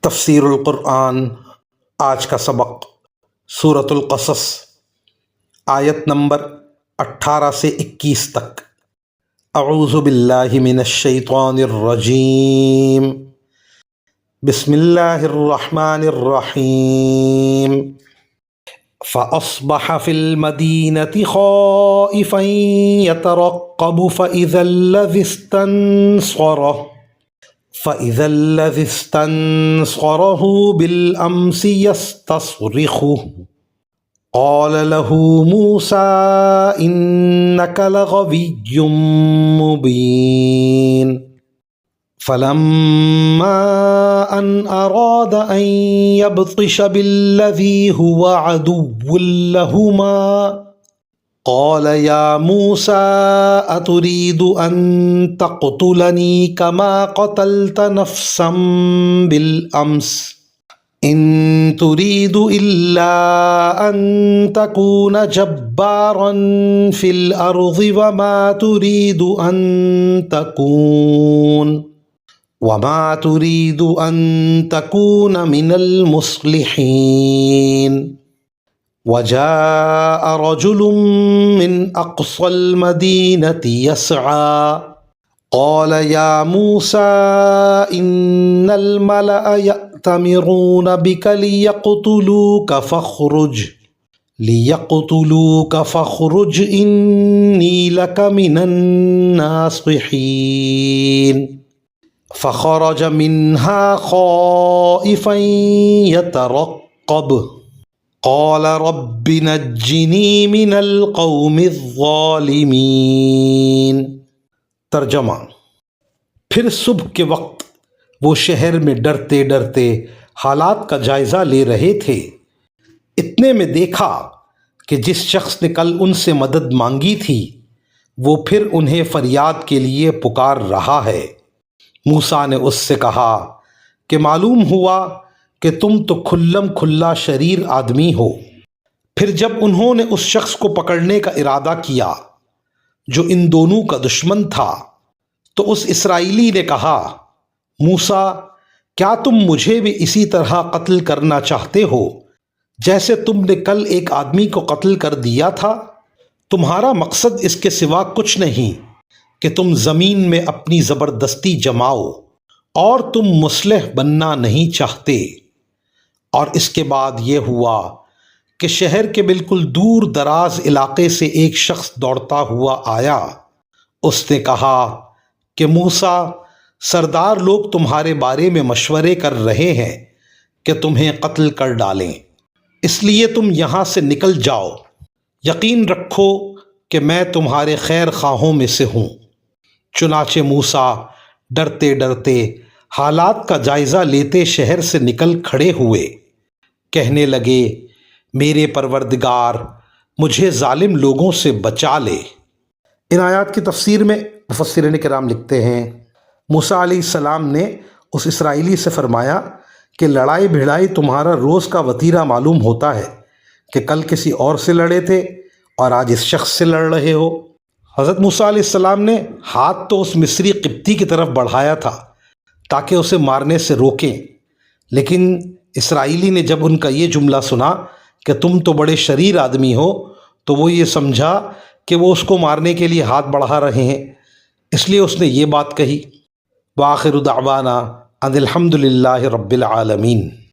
تفسیر القرآن آج کا سبق سورۃ القصص آیت نمبر 18 سے 21 تک۔ اعوذ باللہ من الشیطان الرجیم، بسم اللہ الرحمن الرحیم۔ فأصبح في المدينة خائفا يترقب فإذا الذي استنصره بالأمس يستصرخه قال له موسى إنك لغوي مبين فلما أن أراد أن يبطش بالذي هو عدو لهما قال يا موسى أتريد أن تقتلني كما قتلت نفسا بالأمس إن تريد إلا أن تكون جبارا في الأرض وما تريد أن تكون من المصلحين وجاء رجل من أقصى المدينة يسعى قال يا موسى إن الملأ يأتمرون بك ليقتلوك فاخرج إني لك من الناصحين فخرج منها خائفا يترقب قال رب نجنی من القوم الظالمین۔ ترجمہ: پھر صبح کے وقت وہ شہر میں ڈرتے ڈرتے حالات کا جائزہ لے رہے تھے، اتنے میں دیکھا کہ جس شخص نے کل ان سے مدد مانگی تھی وہ پھر انہیں فریاد کے لیے پکار رہا ہے۔ موسیٰ نے اس سے کہا کہ معلوم ہوا کہ تم تو کھلم کھلا شریر آدمی ہو۔ پھر جب انہوں نے اس شخص کو پکڑنے کا ارادہ کیا جو ان دونوں کا دشمن تھا تو اس اسرائیلی نے کہا، موسیٰ کیا تم مجھے بھی اسی طرح قتل کرنا چاہتے ہو جیسے تم نے کل ایک آدمی کو قتل کر دیا تھا؟ تمہارا مقصد اس کے سوا کچھ نہیں کہ تم زمین میں اپنی زبردستی جماؤ اور تم مصلح بننا نہیں چاہتے۔ اور اس کے بعد یہ ہوا کہ شہر کے بالکل دور دراز علاقے سے ایک شخص دوڑتا ہوا آیا۔ اس نے کہا کہ موسیٰ، سردار لوگ تمہارے بارے میں مشورے کر رہے ہیں کہ تمہیں قتل کر ڈالیں، اس لیے تم یہاں سے نکل جاؤ۔ یقین رکھو کہ میں تمہارے خیر خواہوں میں سے ہوں۔ چنانچہ موسیٰ ڈرتے ڈرتے حالات کا جائزہ لیتے شہر سے نکل کھڑے ہوئے، کہنے لگے، میرے پروردگار مجھے ظالم لوگوں سے بچا لے۔ ان آیات کی تفسیر میں مفسرین کرام لکھتے ہیں، موسیٰ علیہ السلام نے اس اسرائیلی سے فرمایا کہ لڑائی بھڑائی تمہارا روز کا وتیرہ معلوم ہوتا ہے کہ کل کسی اور سے لڑے تھے اور آج اس شخص سے لڑ رہے ہو۔ حضرت موسیٰ علیہ السلام نے ہاتھ تو اس مصری قبطی کی طرف بڑھایا تھا تاکہ اسے مارنے سے روکیں، لیکن اسرائیلی نے جب ان کا یہ جملہ سنا کہ تم تو بڑے شریر آدمی ہو تو وہ یہ سمجھا کہ وہ اس کو مارنے کے لیے ہاتھ بڑھا رہے ہیں، اس لیے اس نے یہ بات کہی۔ وآخر دعوانا ان الحمد للہ رب العالمین۔